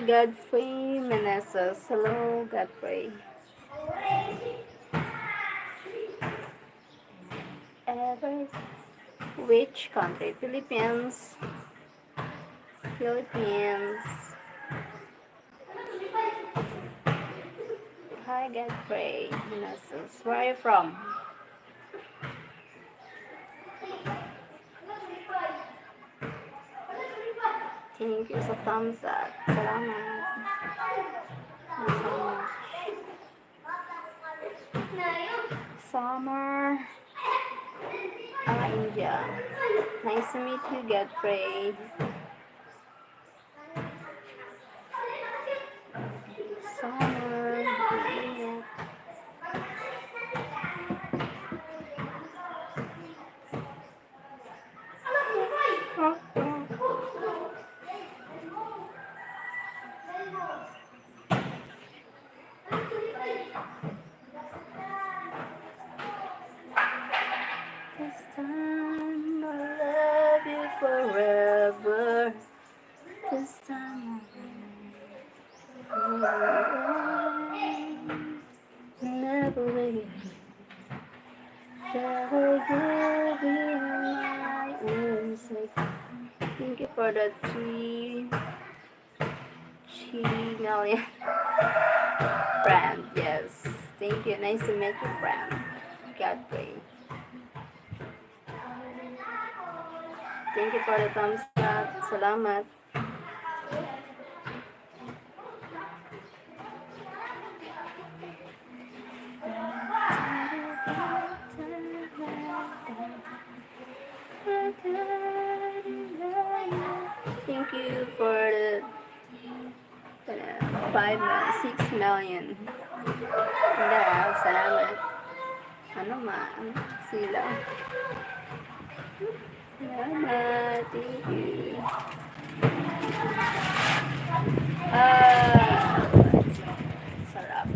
Godfrey Meneses. Hello, Godfrey. Ever which country? Philippines. Philippines. Hi, Godfrey Meneses. Where are you from? Thank you sa thumbs up. Salamat. Thank you so much. Summer. India. Nice to meet you, Godfrey. Summer. India. This time I love you forever. This time I never leave. Forever you'll be my insect. Thank you for the 3 million friend. Yes. Thank you. Nice to meet you, friend. Godfrey. Thank you for the thumbs up. Salamat. Thank you for the 6 million. Salamat. Ano man, sila. Salamat. Thank you. Sarap.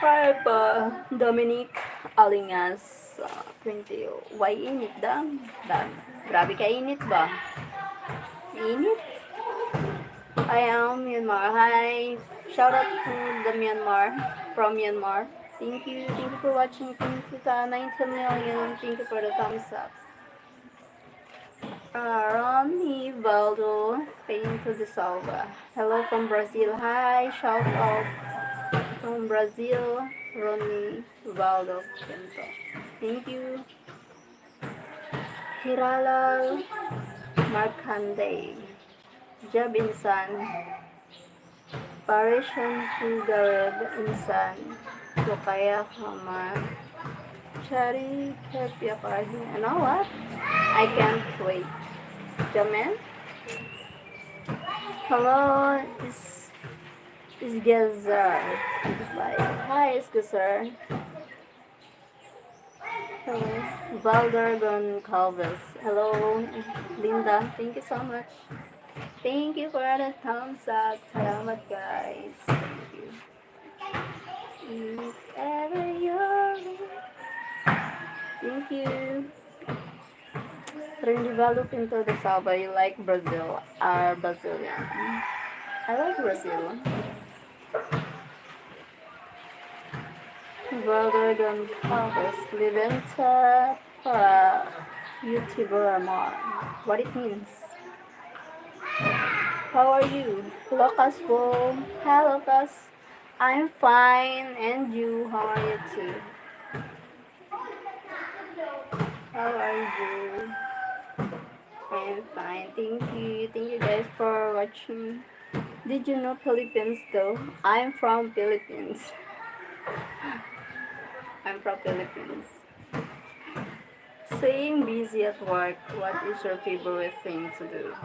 Hi pa, Dominic Alingas, 20. Why init dam? Grabe ka init ba? Init? I am Myanmar. Hi, shout out to the Myanmar, from Myanmar. Thank you for watching. Thank you to 19 million. Thank you for the thumbs up. Ronnie Valdo, Painto de Salva. Hello from Brazil. Hi, shout out from Brazil, Ronnie Valdo Pinto. Thank you. Hiralal Markande. Jab insan. Parishan Hugarab insan. Tukaya Kama. Chari Kepya Parhi. You know what? I can't wait. Jamin? Hello, is Gazar. Hi, Gazar. Hello, Valdergon Calves. Hello, Linda. Thank you so much. Thank you for the thumbs up. Salamat, guys. Thank you. If ever you're... Thank you. Develop into the Salva. You like Brazil? Are Brazilian. I like Brazil. Valdergon Calves. Liventa para YouTuber Amar. What it means? How are you? Lucas Bo. Hi, Lucas. I'm fine. And you? How are you too? How are you? I'm fine. Thank you. Thank you guys for watching. Did you know Philippines though? I'm from Philippines. I'm from Philippines. Saying busy at work, what is your favorite thing to do?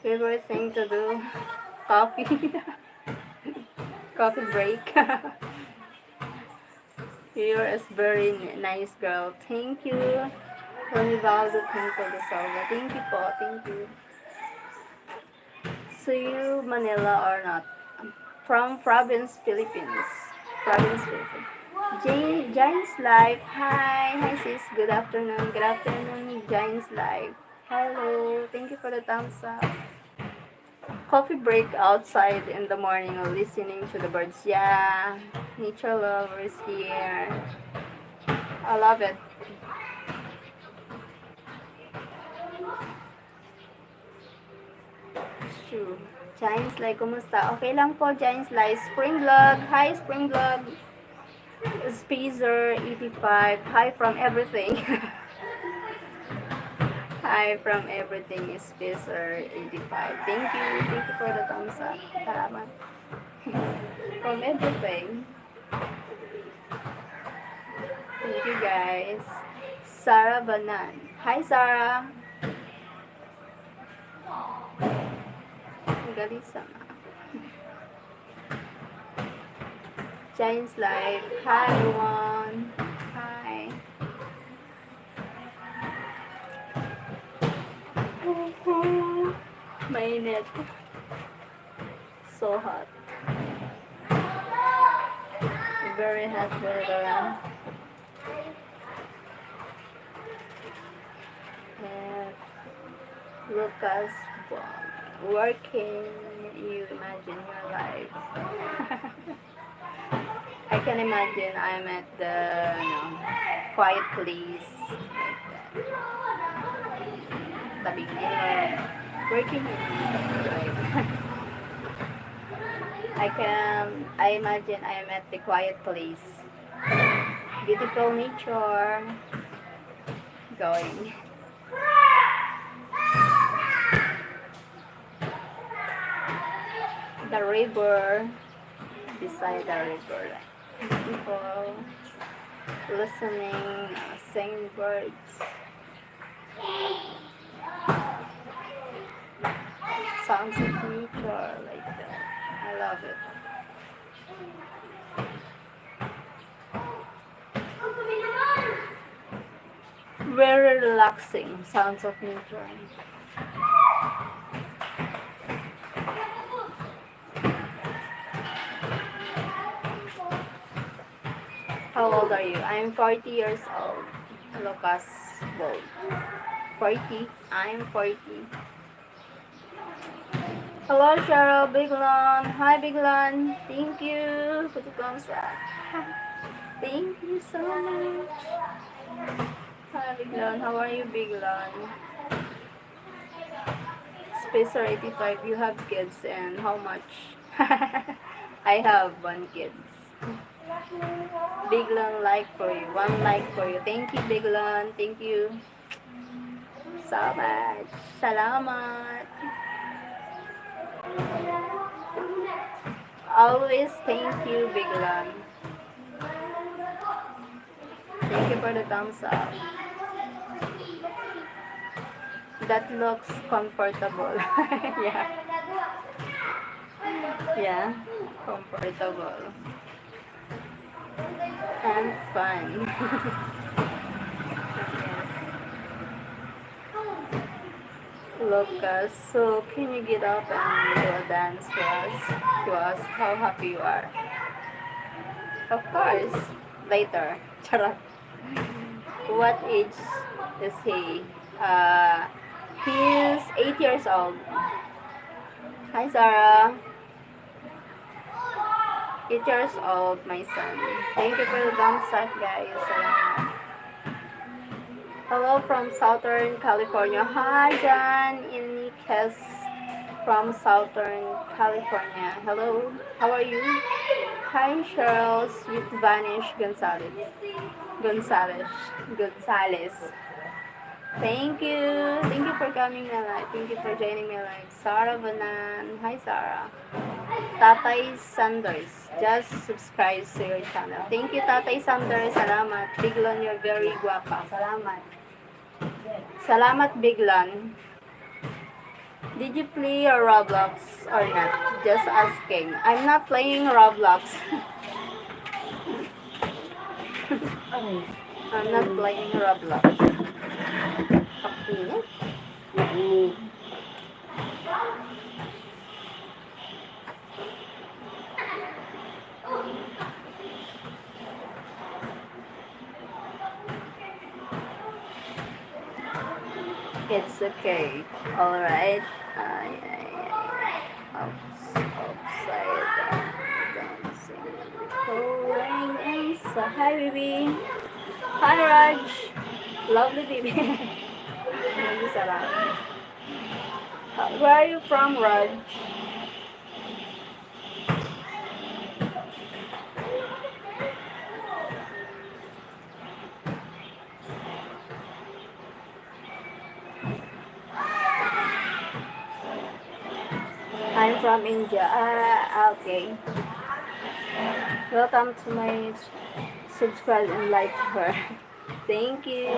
Favorite thing to do? Coffee. Coffee break. You're a very nice girl. Thank you. Ronivaldo Pinto de Salva. Thank you po. Thank you. to you, Manila or not? From Province, Philippines. Province, Philippines. Giants Life. Hi. Hi, sis. Good afternoon. Good afternoon, Giants Life. Hello. Thank you for the thumbs up. Coffee break outside in the morning, listening to the birds. Yeah. Nature lovers here. I love it. True. Giants Life, kumusta? Okay lang po, Giants Life. Spring Vlog. Hi, Spring Vlog. Spacer 85. Hi from everything. Hi from everything is Spacer 85. Thank you. Thank you for the thumbs up. Salamat. From everything. Thank you guys. Sarah Banan. Hi Sarah. Ang galing sama. Giants Live. Hi everyone. Hi. Mainit. So hot. Very hot weather. And Lucas working. You imagine your life. I can imagine I'm at the quiet place like that. Tabing ilog. Working in right. I imagine I'm at the quiet place. Beautiful nature. Going. The river. Beside the river. Beautiful. Listening, singing birds. Sounds of nature like that. I love it. Very relaxing. Sounds of nature. How old are you? I'm 40 years old. Lucas Bold. 40. I'm 40. Hello, Cheryl, Biglan. Hi, Biglan. Thank you for the thumbs up. Thank you so much. Hi, Biglan. How are you, Biglan? Spacer 85. You have kids and how much? I have one kid. Biglan like for you. One like for you. Thank you, Biglan. Thank you so much. Salamat. Always thank you, Biglan. Thank you for the thumbs up. That looks comfortable. Yeah. Yeah. Comfortable. And fun. Lucas, so can you get up and do a dance for us? To us how happy you are. Of course. Later. Charot. What age is he? He's 8 years old. Hi, Sarah. 8 years old, my son. Thank you for the thumbs up, guys. Salamat. Hello from Southern California. Hi, John Iniques from Southern California. Hello, how are you? Hi, Cheryl Sweet Vanish Gonzalez. Gonzalez. Thank you. Thank you for coming my live. Thank you for joining my live. Sarah Banan. Hi, Sarah. Tatay Sanders. Just subscribe to your channel. Thank you, Tatay Sanders. Salamat. Biglan, you're very guapa. Salamat. Salamat, Biglan. Did you play Roblox or not? Just asking. I'm not playing Roblox. I'm not playing Roblox. Pakinit. It's okay. Alright. Outside. Dancing. Pouring inside. Hi, baby. Hi, Raj. Lovely baby. Nag-isa. Where are you from, Raj? I'm from India. Okay. Welcome to my subscribe and like her. Thank you.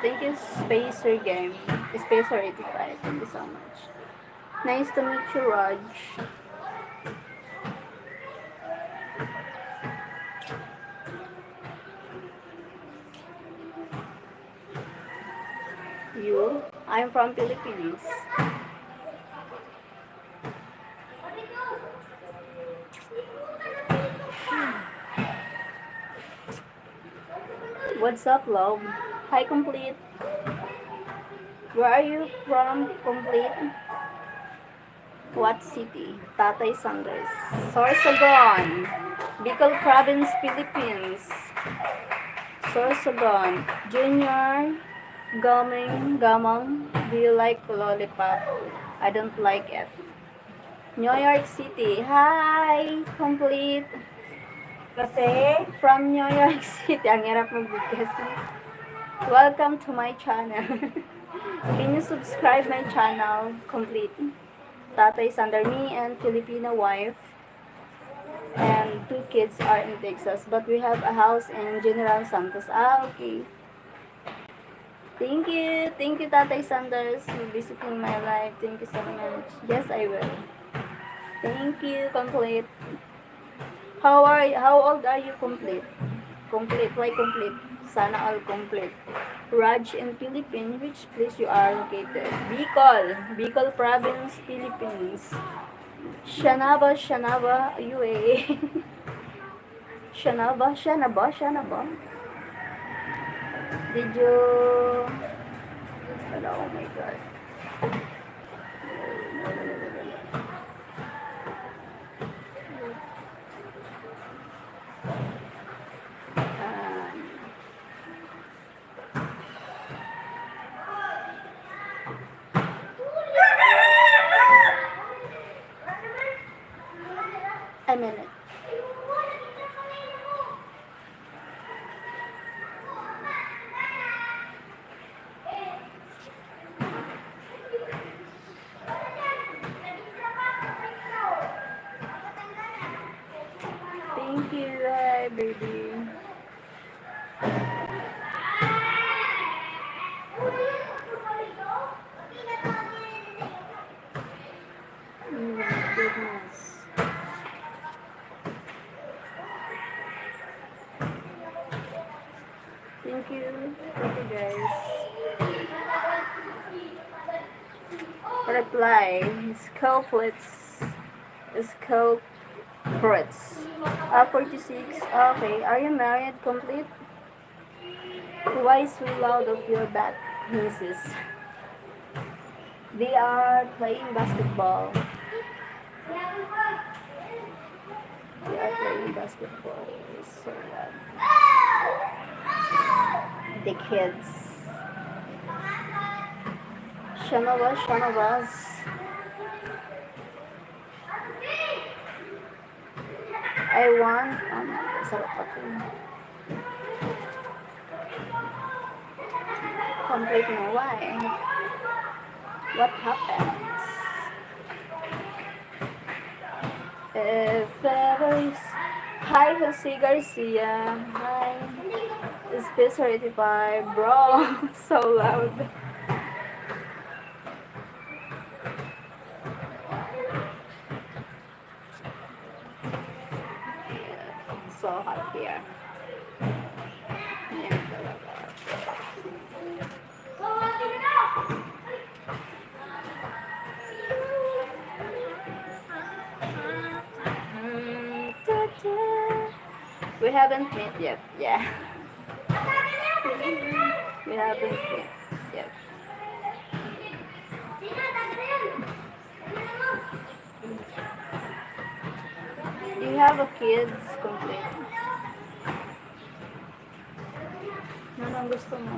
Thank you, Spacer Game. Spacer 85. Thank you so much. Nice to meet you, Raj. You? I'm from Philippines. What's up, love? Hi, Complete. Where are you from, Complete? What city? Tatay Sanders. Sorsogon. Bicol Province, Philippines. Sorsogon. Junior. Gamang. Do you like lollipop? I don't like it. New York City. Hi, Complete. Kasi from New York City. Ang hirap magbigkas. Welcome to my channel. Can you subscribe my channel? Complete. Tatay Sander, me and Filipino wife and 2 kids are in Texas, but we have a house in General Santos. Okay. Thank you, Tatay Sanders, for visiting my life. Thank you so much. Yes, I will. Thank you, Complete. How old are you, Complete? Complete, why Complete? Sana all complete. Raj in Philippines, which place you are located? Bicol Province, Philippines. Shanaba, UAE. Shanaba. Did you... Oh my God. A minute. Thank you, hi, baby. Goodness. Thank you guys. Reply. Sculptures. 46. Okay. Are you married? Complete? Why so loud of your back, Mrs.? They are playing basketball. So the kids. Shanabas. I want, sarap ako. Complete mo, why? What happens? If ever is... Hi, Jose Garcia. Hi. Space 85. Bro, so loud. So hot here. We haven't met yet. Yeah. We haven't met yet. you have a kids complete? Ano ang gusto mo?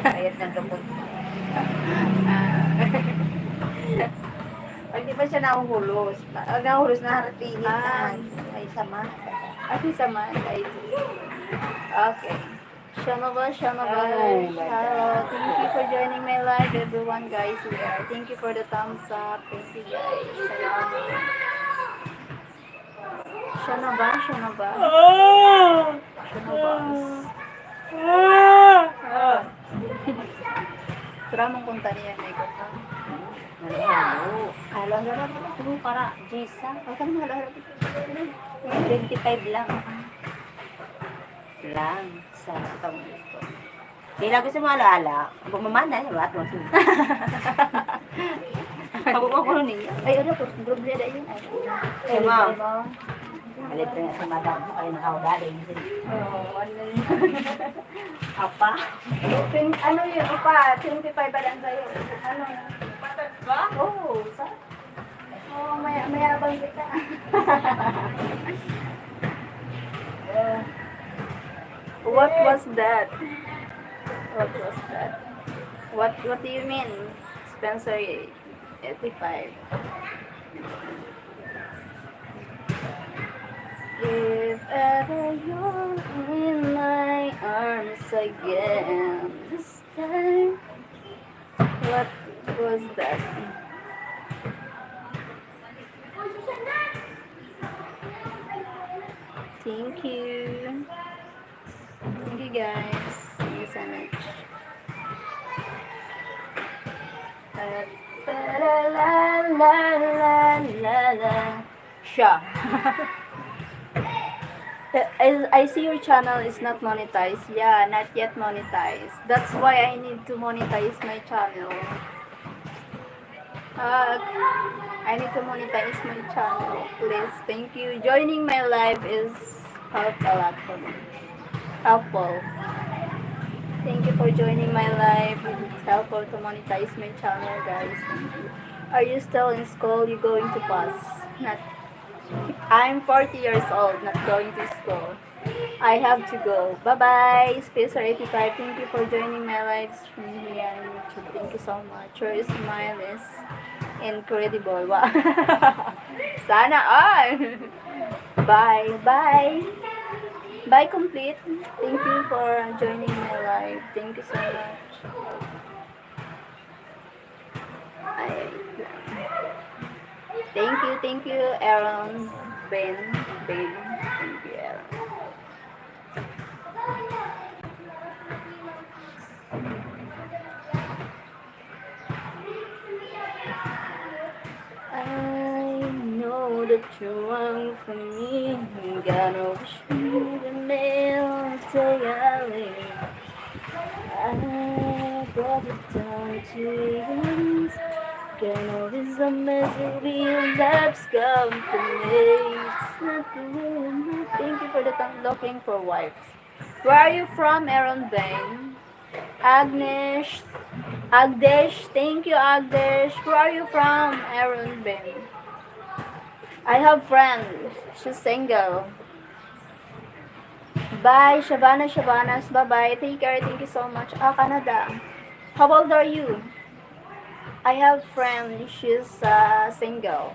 Bayad ng gamot. Pag di ba siya nahuhulos? Nahuhulos na haratingin na. Ay, sama. Ati sama. Okay. Shanova. Ay, Hello. Thank you for joining my live, everyone, guys. Here. Thank you for the thumbs up. Thank you, guys. Salamat. Shanova. Seramong kunta niya na ikot ha. Halo. Ito para Jisa. Huwag ka naman halo. 25 lang. Lang. Sa itong gusto. Hindi lang gusto mo ala-ala. Huwag mamana. At mo siya. Huwag ko niya. Ay, ano po? Problema yun. Ay, ma'am. Malit na sa madam. Ay, nakaugali. Oo, ano yun? Apa? Ano yun? Opa, 25 ba lang sa'yo? Ano? Patas ba? Oo, sa? Oo, mayabang kita. What was that? What do you mean? Spencer 85. If ever you're in my arms again, this time, what was that? Thank you. Thank you, guys. Thank you so much. La. Sha. I see your channel is not monetized. Yeah, not yet monetized. That's why I need to monetize my channel. I need to monetize my channel. Please, thank you. Joining my live is help a lot for me. Helpful. Thank you for joining my live. It's helpful to monetize my channel, guys. Thank you. Are you still in school? You going to pass? Not. I'm 40 years old, not going to school. I have to go. Bye-bye. Spacer85, thank you for joining my live stream here on YouTube. Thank you so much. Your smile is incredible. Wow. Sana all. Bye. Bye, complete. Thank you for joining my live. Thank you so much. Thank you, Aaron. Ben. Thank you, Aaron. I know that you're wrong for me. Gotta wish me the mail till I leave. I brought it down to you. Gonna be some misery and that's company. It's not the way. Thank you for the time looking for wife. Where are you from, Aaron Bain? Agnesh, thank you, Agnesh. Where are you from, Aaron Bain? I have friend. She's single. Bye, Shabanas. Bye-bye. Take care. Thank you so much. Canada. How old are you? I have friend. She's single.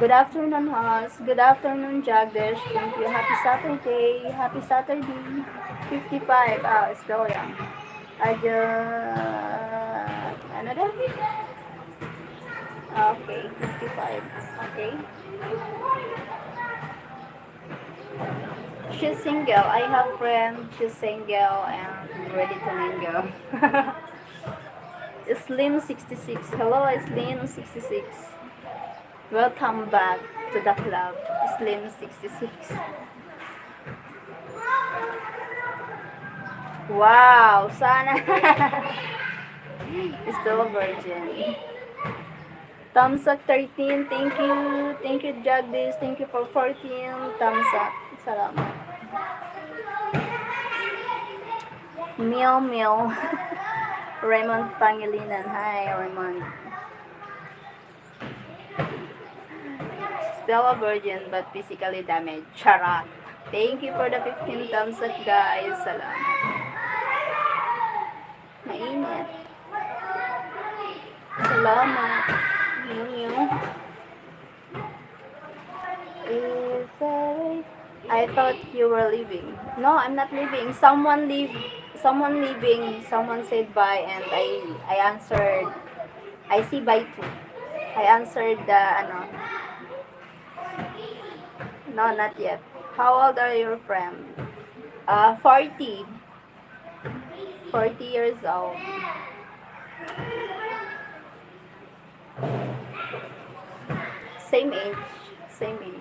Good afternoon, Hans. Good afternoon, Jagdish. Thank you. Happy Saturday. 55. Still young. Ano daw? Okay, 55. Okay. She's single. I have friend. She's single and ready to mingle. Slim 66. Hello, Slim 66. Welcome back to the club, Slim 66. Wow, sana. Still a virgin. Thumbs up 13. Thank you, Jagdish. Thank you for 14. Thumbs up. Salamat. Meow. Raymond Pangilinan. Hi, Raymond. Still a virgin but physically damaged. Charot. Thank you for the 15 thumbs up, guys. Salamat. Mainit. Salamat. Yung. I thought you were leaving. No, I'm not leaving. Someone leaving. Someone said bye and I answered. I see bye too. I answered the ano. No, not yet. How old are your friend? 40. 40 years old. Same age. Same age.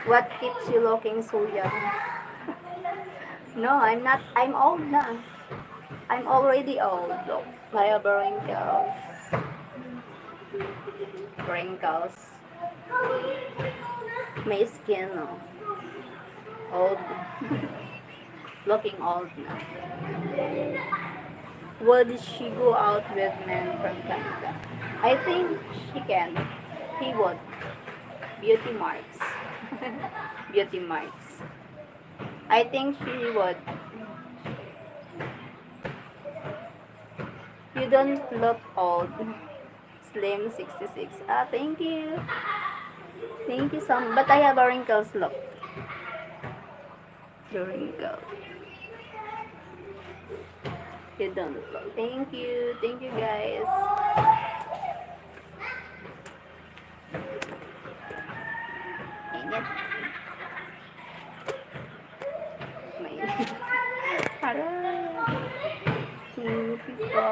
What keeps you looking so young? No, I'm not. I'm old na. I'm already old. Look, I have wrinkles. Wrinkles. My skin, no. Old. Looking old na. Would she go out with men from Canada? I think she can. He would. Beauty marks. Beauty marks. I think she would. You don't look old. Slim 66. Thank you. Thank you so much. But I have a wrinkles look. The wrinkle. You don't look. Thank you. Thank you, guys. Ingat. Mainit. Aray. Thank you po.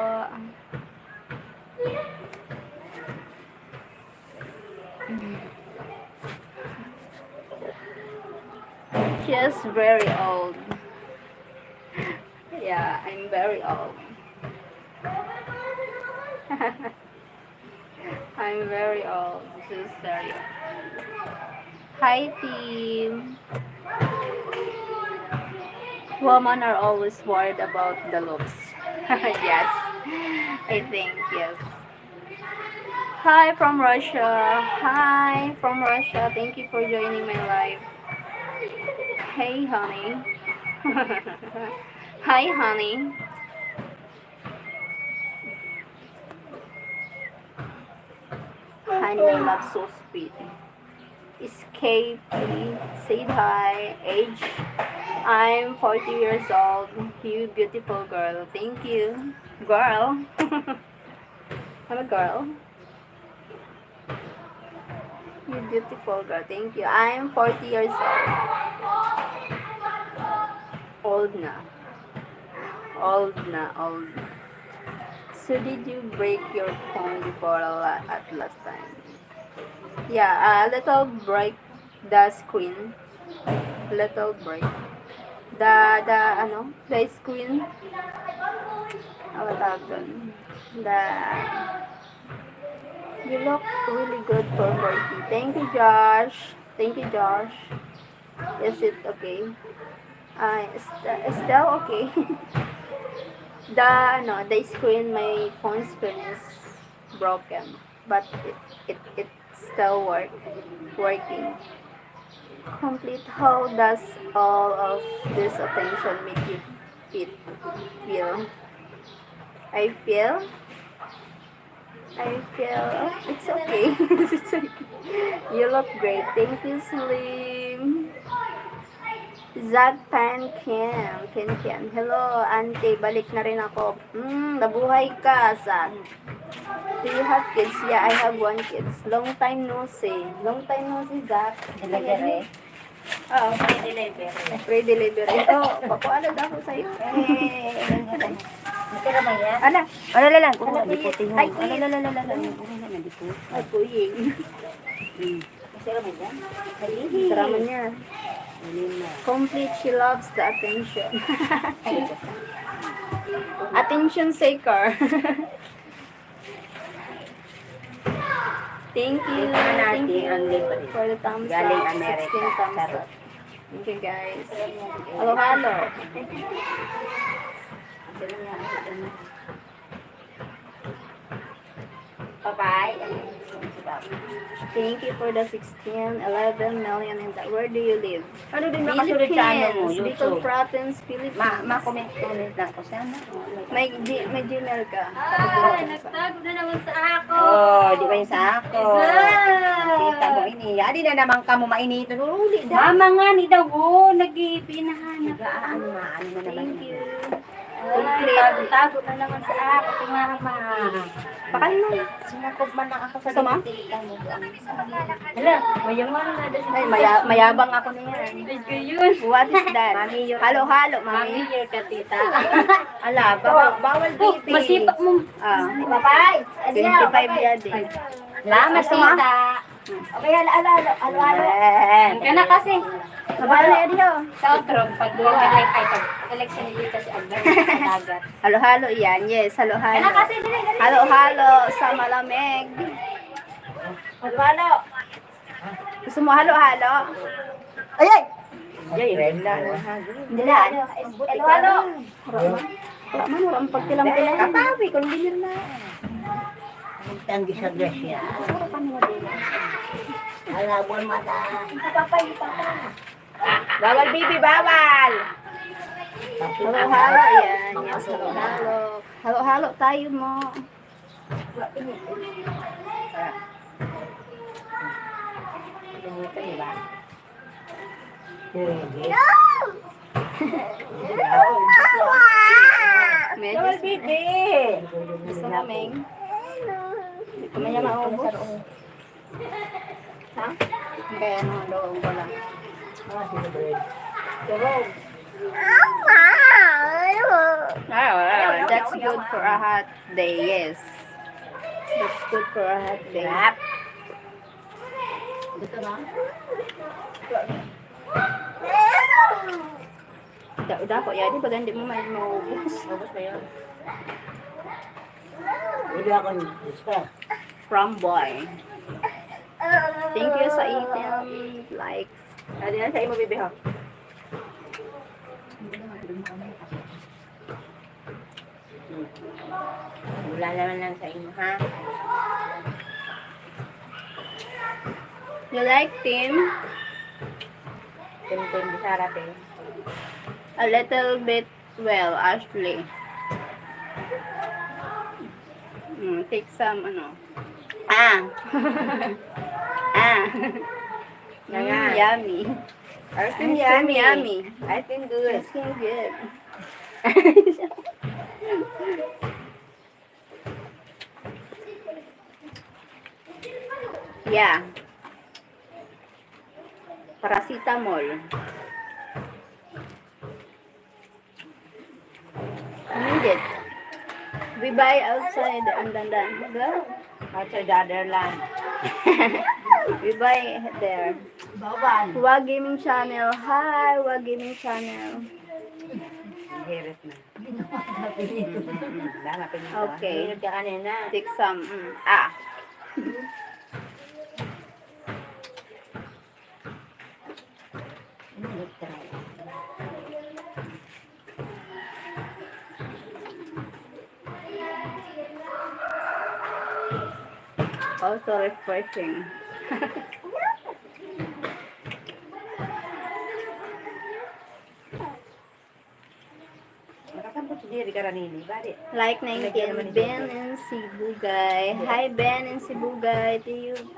She's very old. Yeah, I'm very old. I'm very old. She's very old. Hi, team. Women are always worried about the looks. Yes, I think, yes. Hi from Russia. Hi from Russia. Thank you for joining my live. Hey, honey. Hi, honey. Honey, my love, so sweet. Escape, say hi. Age, I'm 40 years old. You beautiful girl. Thank you. Girl. I'm a girl. You beautiful girl. Thank you. I'm 40 years old. Old na. Old na. Old. So did you break your phone before at last time? Yeah, a little break the screen. Little break. The screen. Ano tawag dun? You look really good for 40. Thank you, Josh. Thank you, Josh. Is it okay? Still okay. The screen, my phone screen is broken, but it still working. Complete. How does all of this attention make you feel? I feel it's okay. It's okay. You look great. Thank you, Slim. Zach Pan Ken. Hello, auntie. Balik na rin ako. Nabuhay ka, Zach. Do you have kids? Yeah, I have one kids. Long time no see. Long time no see, Zach. Delivery. Oo. Pre-delivery. Pre-delivery. Ito, papualad ako sa'yo. Matira ba yan? Ala. Ano lang? Kung Ano, diputi mo. ay, Ano diputi? Ay, puying. Matira ba yan? Sarama niya. Complete, she loves the attention. Attention seeker. Thank you. Thank you for the thumbs Galing up. Amerika. 16 thumbs Charot. up. Thank you guys. Halo, halo. Bye-bye. Thank you for the 16, 11 million in that. Where do you live? Ano din makasunod sa ano mo, Philippines. Bicol YouTube? Province, Philippines. Ma-comment lang ko sana. May Gmail ka. Nagtago na naman sa ako. Oh, di ba yung sa ako? Kita mo ini. Adi na naman ka mo mainito. Uli da. Mama nga ni daw, nag-iipinahanap. Ano na naman. Thank you. Tago na naman sa ako, si mama. Bakal mo. Sinakob man lang ako sa Sama? tita mo. Hala, mayaman na dahil. Ay, mayabang ako niyan. Ay, yun. What is that? Mami, yun. Halo, halo, Mami, mami. year ka, tita. Ala, bawal Oh, baby. masipak mo. Ah, Bye-bye. 25 yan eh. Salamat, Sama? tita. Okay, halo. Ka na kasi. Sabala yan diyo. Sa outro, pag election dito si Albert sa dagat. Halo, halo yan. Yes, halo, Ka na halo. kasi, dili. Halo, halo sa malamig. Halo, halo. Gusto mo halo, halo? Ay, ay. Ay, Hindi na. Halo, halo. Wala man, walang pagtilang-tilang. Kapawi, kung binir na. Tanggi sa Gracia. Alabon mata. Bawal, baby, bawal. Halo, halo yan. Yes, halo, halo. Halo, halo tayo mo. Medyo Bawal, baby. gusto naming. Hindi ko man yan maubos. Ha? Kaya ano, doon ko lang. That's good for a hot day, yes. That's good for a hot day. Udah kok ya, di pag hindi mo may maubos. Ubus na yun. Hindi ako nista. From boy. Thank you sa 18 likes. Adi na sa imo, baby, ha? Wala naman lang sa imo, ha? You like Tim? Tim-tim, bisarap eh. A little bit, well, Ashley. Take some, ano. Ah. Yummy. Ice Ice cream cream yummy. yummy. Ice cream good. Ice cream good. Yeah. Paracetamol. Need it. We buy outside and then go. Outside the other land. We buy there. Bawal. Wag Gaming Channel. Hi, Wag Gaming Channel. Hirit na. Lama pa nito. Okay. Hirit ka kanina. Take some. Ah. Also refreshing. Makasambot si Jerry Karanini. Bari. Like 19, Ben and Sibugay. Hi Ben and Sibugay.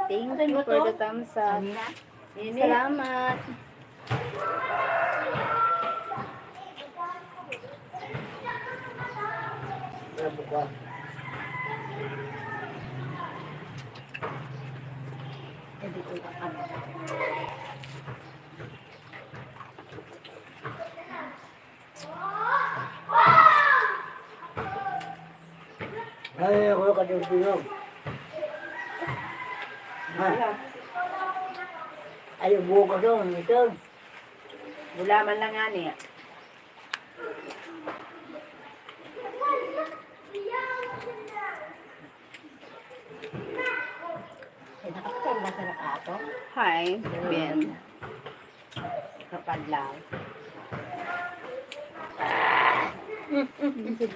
Thank you for the thumbs up. Salamat. Ay, ako ka yung pinog. Ay, buo ka doon. Ito. Gulaman lang nga niya. Hi, Ben. Kapag lang.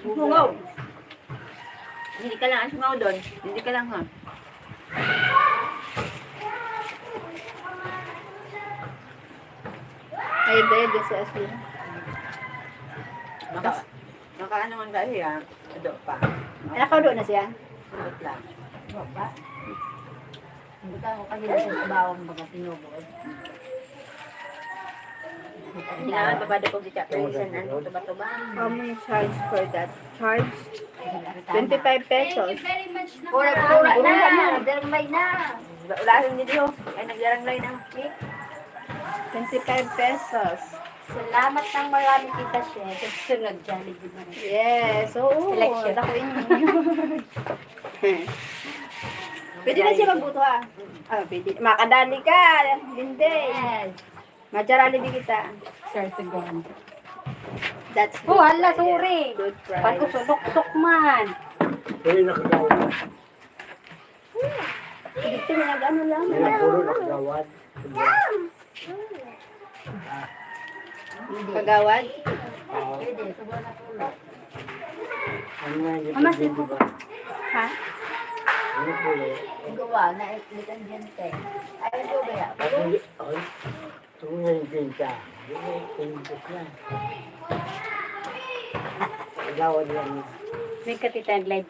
Bungaw. Hindi ka lang, sumaw doon. Hindi ka lang ha. Ay, bebe sa Asli. Naka ano man dahil ha. Ado pa. Nakaudo na siya. Sunod lang. Baba. Hindi ka ako kasi sa bawang baga tinubod. Kailangan babado ko di chapter isa na. Tuba-tuba. How many charge for that? Charge? 25 pesos. Pura-pura na. Dermay na. Ulasan ni Dio. Ay naglarang lang na. 25 pesos. Salamat ng marami kita, Chef. Sunod, Jollibee na rin. Yes. Oo. Election. Ako yun. Pwede na siya magbuto ah. Ah, pwede. Makadali ka. Hindi. Yes. Macharali di kita. Sir, again. That's Oh, hala, sorry. Good Pag ko price. sulok-sok man. Pwede nakagawad. Dito na nag-ano lang. Kaya puro nakagawad. Kagawad. Pwede, subuhan na tulog. Ano nga yung Mama, pwede, di ba? Ha? Ano po eh? Gawa na iklitan dyan, te. Ay, ito ba yan? Ay, ito nga yung pinta. Hindi na yung pinta na. Kagawad lang. May katitag live.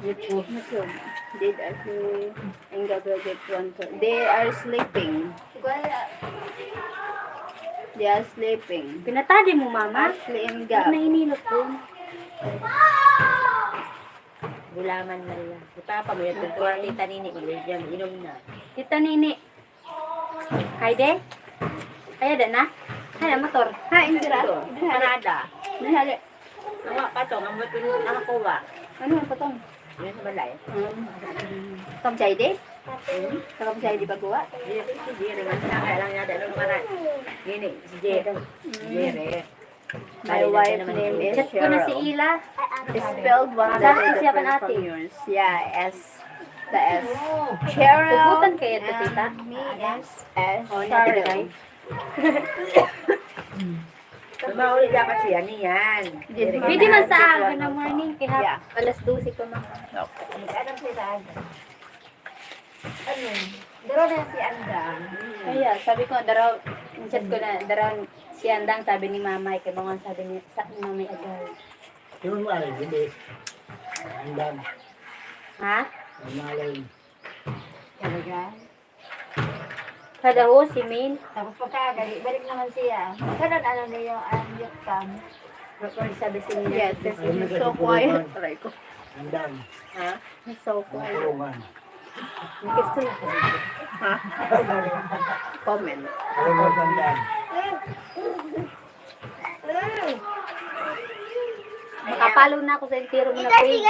YouTube. Did actually and Gabriel get one to. They are sleeping. They are sleeping. Pinatadi mo, mama. Ashley and Gab. Gab. Na hinilot ko. Gulaman na rin. Si Papa mo yung tutuwa tita nini. Diyan, inom na. Tita Nini. Hayde? Kaya da na? Kaya motor. Ha, Indira. Ito, Canada. Nihali. Ang mga patong, ang batin, ang kuwa. Ano ang patong? Yun sa balay. Tom Chayde? Tom Chayde pagkuha? Si Jerry, man sa kaya lang niya dahil nung para. Gini, si Jerry. Jerry. My wife name is Chat ko na si Cheryl. Ila. It's spelled one Saan letter kasi ako different ate? from yours. Yeah, S. The S. Cheryl. Tugutan kaya ito, tita? Me is S. Oh, natin Cheryl. guys. Mauli ka kasi yan, yan. Pwede man sa aga na morning. Kaya Yeah. alas 12 pa mga. Anong sila? Ano? Daro na si Andang. Kaya, sabi ko, daraw, Chat ko na, daro si Andang sabi ni Mama. Kaya mga sabi ni Mama agad. Yung malay, hindi. Andam. Ha? Ang malay. Talaga? Kada ho, si Min. Tapos pagkagali, balik naman siya. Karon ano na yung yung cam. Record sabi si Min. yes, this is so quiet. Aray ko. Andam. Ha? It's so quiet. Kulungan. Gusto na. Ha? Comment. Alam mo, andam. Makapalo na ako sa entero na page.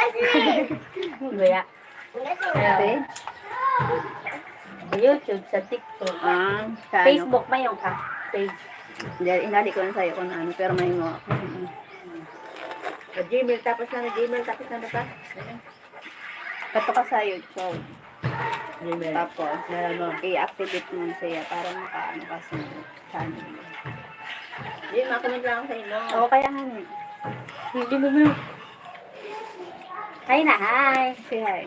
Gaya. Okay. Sa YouTube, sa TikTok. Ah, sa Facebook may yung ka. Page. Ano? Inali ko na sa'yo kung ano, pero may mo. Sa Gmail, tapos na Gmail, tapos na ba? Kato ka sa YouTube. Gmail. Tapos, i-activate mo siya para makaano ka sa channel. Yun, makamit lang ako sa inyo. Oo, kaya nga. Hindi mo mo. Hi na, hi. Say hi.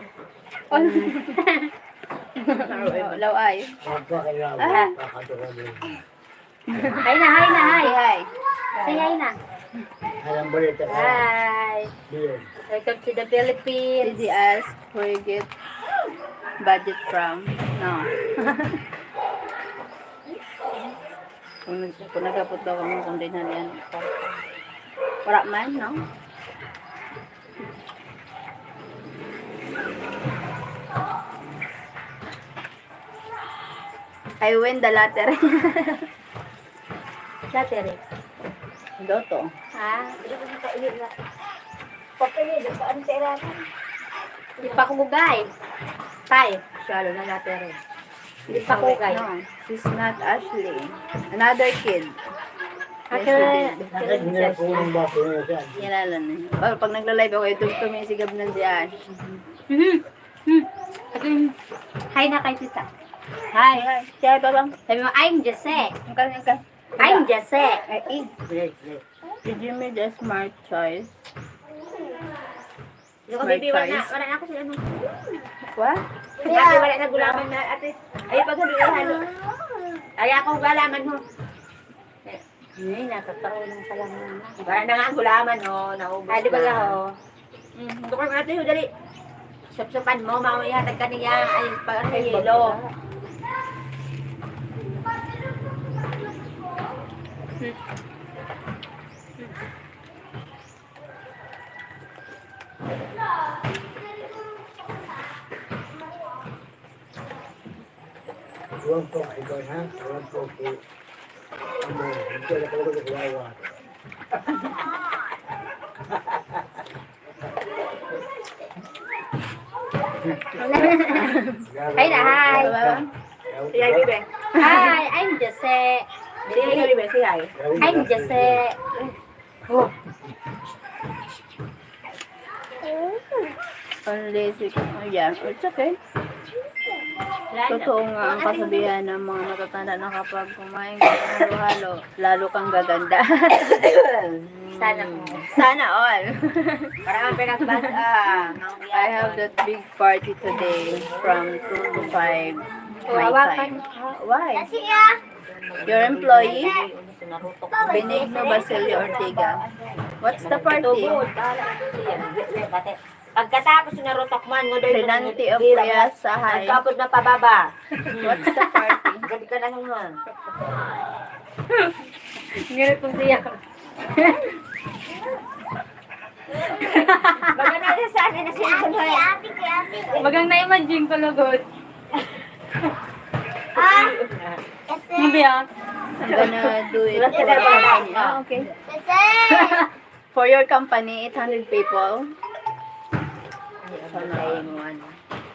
Law ay. Huwag pa kailangan. Ah. Kakatuwa din. Hi na, hi na, hi. Say hi. Say hi na. Alam ba rin, Hi. Diyan. Welcome to the Philippines. Did you ask where you get budget from? No. Kung nagkapot daw ako kung din yan. Wala man, no? I win the lottery. Lottery. Doto. Ha? Hindi ko nakainit na. Pagkainit, ano sa ilalim? Hindi pa kumugay. Tay. Shallow na lottery. Hindi pa kumugay. No, she's not Ashley. Another kid. Actually, Bakit hindi na kulong ba po niya siya? Kailalan eh. Oh, pag nagla-live ako, itong tumisigab na si Ash. Hi na kay tita. Hi. Say babang. Sabi mo, I'm Jose. Okay. I'm Jose. Break, break. Did you make the smart choice? Yung Smart baby, wala choice. na ako sila. What? Ate, wala na gulaman na ate. Ay, pag halo. Ay, ako gulaman mo. Ay, nakakaroon pa lang na. Wala na nga ang gulaman, oh. Naubos Ay, di ba na. nga, oh. Tukar mo natin, dali. Supsupan mo, mamaya tag kaniya. Ay, pag ano yelo. Tuwan po ikaw ha. Tuwan po si ano. Hindi na ko nagkawawa. Ay na, hi. Siyay, bibe. Hi, I'm Jose. Siyay ka, bibe, siyay. I'm Jose. Only six. Oh, yeah. It's okay. Totoo nga ang kasabihan ng mga matatanda na kapag kumain ka ng halo-halo, lalo kang gaganda. Sana mo. Sana all. Parang ang pinagbasa. I have that big party today from 2 to 5 my time. Why? Your employee? Benigno Basilio Ortega. What's the party? Pagkatapos na rotok man, mo doon Renante of Priyasahay. Pagkapos na pababa. What's the party? Gabi ka na naman. Ngirit ko siya. Maganda na sa akin na siya. Magang na-imagine ko lugod. Hindi ah. I'm gonna do it for your company. Ah, okay. For your company, 800 people.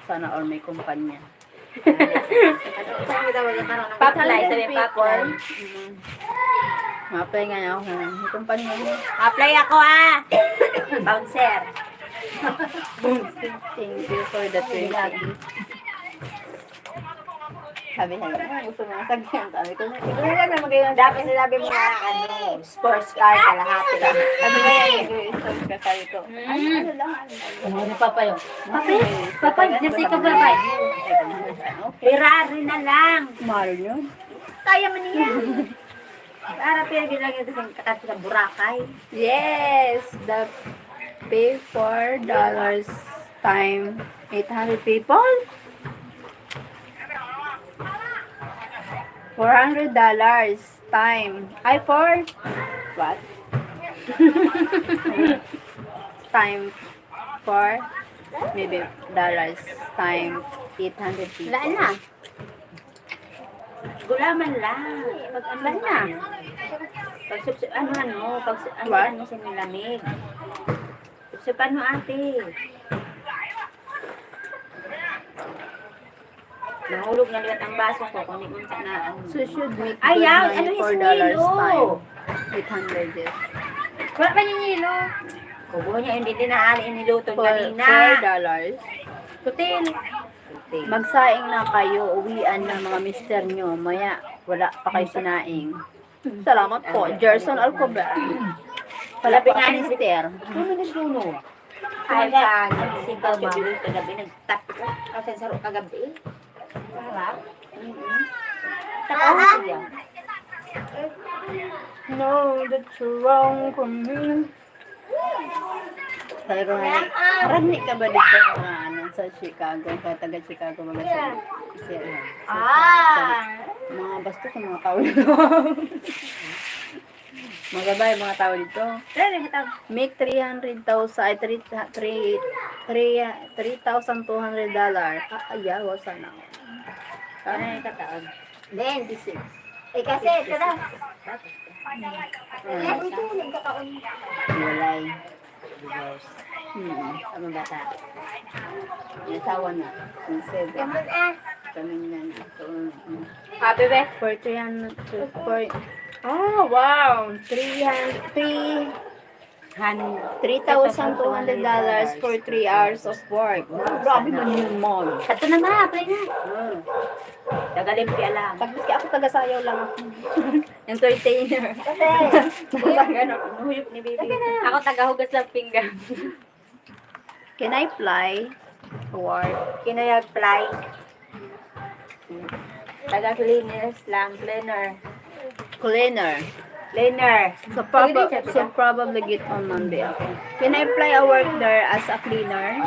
Sana all may kumpanya. Paplay sa may papol. Mapay nga ako. May kumpanya mo. Apply ako ah. Bouncer. Thank you for the training. Sabi niya, gusto mo nasagyan. Sabi ko, ikaw na lang magiging Dapat sinabi mo na sports car kalahati lang. sabi nga yan, nag-i-stop ka sabi ko. Ano lang, Ano pa pa yun? Papa, Jesse ka ba ba? Ferrari na lang. Mahal nyo. Kaya mo niya. Para pinagin lang yung kasing katapos ng Boracay. Yes, the pay $4 time 800 people. $400 time. Ay, for what? Time for maybe dollars time 800 people. Wala na. Gulaman lang. Pag ano na. Pag anuhan mo, pag anuhan mo sa nilamig. Supsupan mo ate. Nahulog na liwat ang baso ko kung hindi mo sa na. So should make Ayaw, good ano money yung $4 sinilo? time 800 yes. Wala pa yung nilo. Kubo niya, hindi din naali iniluto For kanina. $4. Sutil. Magsaing na kayo, uwian ng mga mister nyo. Maya, wala pa kayo sinaing. Salamat po, Gerson Alcobar. Wala pa kayo mister. Ano nagduno? Ay, pa. Sigaw ba? Kagabi, nagtap ko. Kasi saro kagabi. Harap. Tapos siya. No, that's wrong for me. Sabi ko nga, marami ka ba dito sa Chicago? Kaya taga Chicago mga mga basta sa mga tao dito. Magabay mga tao dito. Make $300,000 ay $3,200. Ayaw, sana. Ano yung kataon? 26. Eh kasi, ito na. Walay. Divorce. Ano bata? May asawa na. Since kami na. Happy ba? For 300 for oh wow 300 $3,200 for 3 hours of work. Grabe man yun, Mom. Kato na nga, play na. Tagalimpia lang. Tapos kaya ako taga-sayaw lang ako. Entertainer. Kasi, Nuhuyop ni baby. ako tagahugas ng pinggan. Can I fly? Work. Kinayag fly. Taga-cleaners lang. Cleaner. Cleaner. Cleaner. So probably get on Monday. Okay. Can I fly a work there as a cleaner?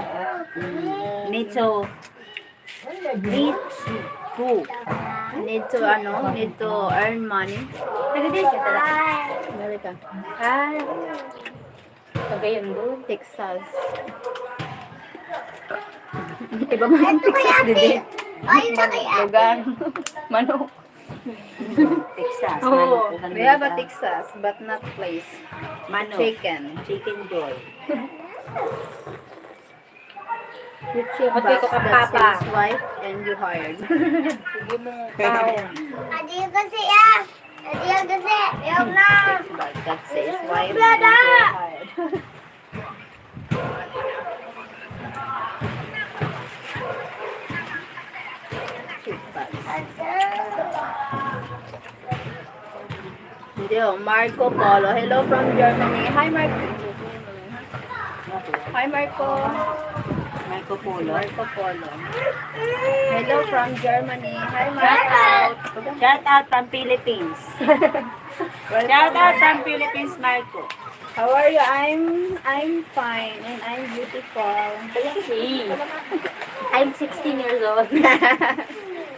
Need to. Need to earn money. Nagdidate ka talaga. America. Ah. Kagayon doon. Texas. Iba man ang Texas, didi. Lugar. Manok. Texas. Oh, Manok. we have a Texas, but not place. Manok. Chicken. Chicken joy. YouTube Ba't box ko ka, that Papa? says wife and you hired. Sige mo, tao. Adiyo kasi ah! Adiyo kasi! Yung na! But that says wife and you hired. Cheap box. Hindi oh, Marco Polo. Hello from Germany. Hi Marco. Hi Marco. Marco Polo. Marco Polo. Hello from Germany. Hi Marco. Shout out from Philippines. Shout out from Philippines, Marco. How are you? I'm fine and I'm beautiful. I'm 16 years old.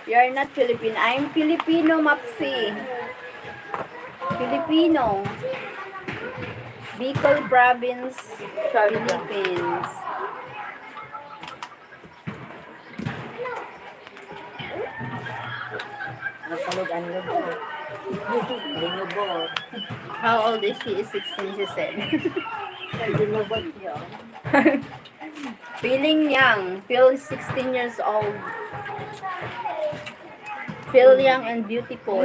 You're not Filipino. I'm Filipino, Mapsi. Filipino. Bicol Province, Philippines. Nagpalugan lubo. Linubot. How old is she? 16, she said. Linubot yun. Feeling young. Feel 16 years old. Feel young and beautiful.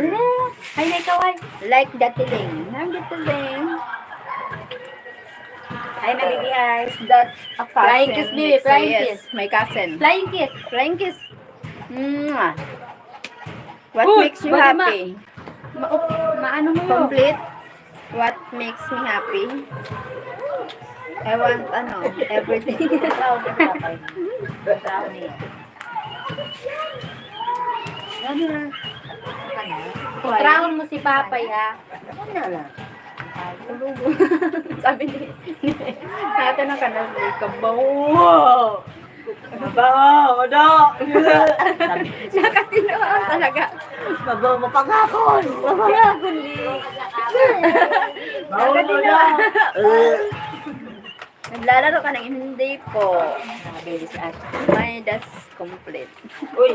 Ay, may kaway. Like Datiling. Ang Datiling. Ay, nabibiyay. Is that a cousin? Flying kiss, baby, Next, flying yes, kiss. my cousin. Flying kiss. Flying kiss. Mwah. What Uy, makes you baka happy? Maano mo yun? Complete. What makes me happy? I want, everything. Brownie. Ano na? Traon mo si Papay, ha? Ano na? Sabi ni, natin ang kanal ni Kabaw. Mabaho, ano? Nakatinoan talaga. Mabaho mo pangakon. Mapangakon ni. Nakatinoan. Naglalaro ka ng hindi po. Nabilis at. My, that's complete. Uy.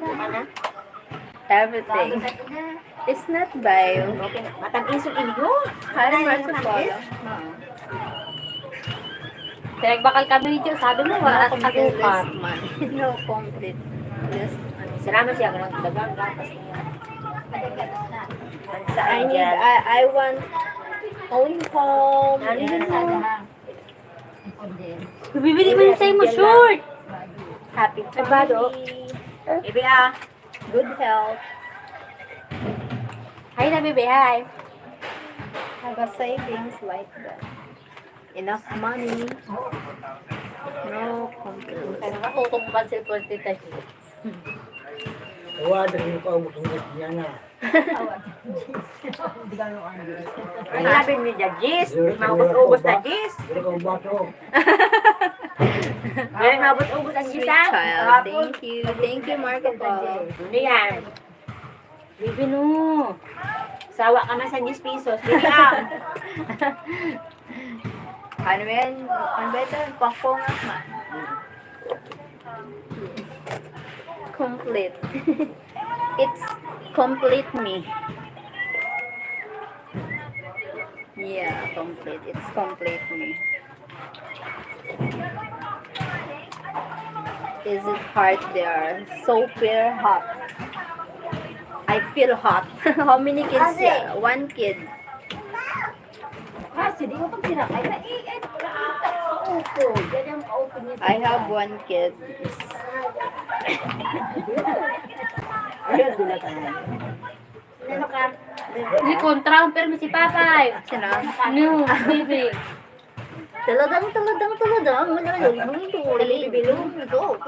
Mana? Everything. It's not bio. Okay na. Matag-isog inyo. Hi, Marco Polo. Pinagbakal kami dito. Sabi mo, wala kang Complete agupar. list man. No complete list. Salamat siya kung dagang gatas niya. I want only home. Ano yun and sana? Bibili mo yung sa'yo mo, short. happy Sabado. family, Ibi ah. good health, Hi na, bebe, hi. have a savings like that. Enough money. No complaints. Kaya nga, kung pansin po tita. Tawadan mo pa ang mutunod niya na. Ang sabi ni Jadjis. Maubos-ubos na Jis. Pero kung bato, Ngayon maubos-ubos ang Sweet Jis ah. child. Kahapon. Thank you. Thank you, Marco Polo. Ano yan? Bibi no. Sawa ka na sa 10 pesos. Bibi ah. Ano yan? Ano ba ito? Pakungat man. Complete. It's complete me. Yeah, complete. It's complete me. Is it hard there? Super hot. I feel hot. How many kids? Kasi- One kid. kasi di mo pag sinakay na kaupo. Ganyan kaupo niya. I have one kid. Ayun, sila ka na. Ano ka? Hindi kontra, pero si Papay. Sino? No, baby. Taladang. Wala Dali, bilog.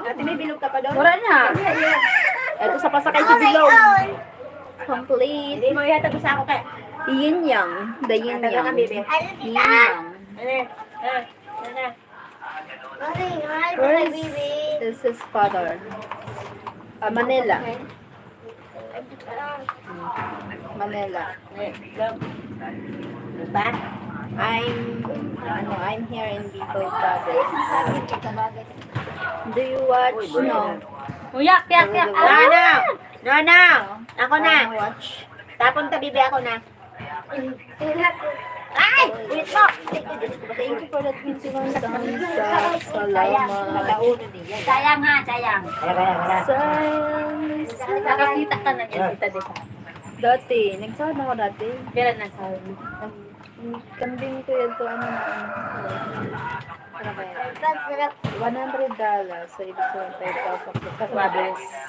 Ate, may bilog ka pa doon? Mura na. Ito sa pasakay si Bilog. Complete. Hindi mo yata ko sa ako kay. Yin yang. The yin Taga ka, yang. baby. Yin yang. Where is his father? Manila. Manila. Diba? I'm here in Bicol province. Do you watch? No. Uyak, yak. No. Ako na. Watch. Tapon ta, bibi ako na. Ay! Wait mo! Thank you for that 21 sa salamat. Sayang ha, sayang. Silence. Nakakita ka na yan, tita dito. Dati, nagsahod ako dati. Kailan na sahod mo? Kambing ko yun to, ano na. Ano ba yan? $100. So, ibig sabihin, 5,000.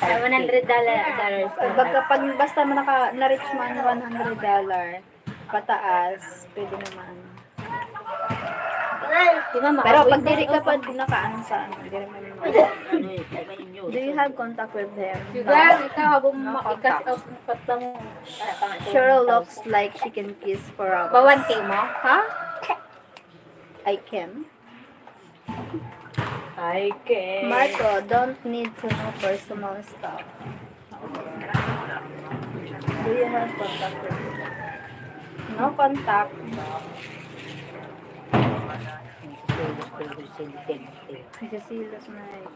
$100. Pag basta na-reach man $100, pataas, pwede naman. Pero pag diri ka pa nakaano sa ano, diri mo naman. Do you have contact with him? Sugar, ikaw habang makikas out ng patang. Sure looks like she can kiss for hours. Bawan kay mo? Ha? I can. Marco, don't need to know personal stuff. Do you have contact with him? No contact. Jasilas na eh.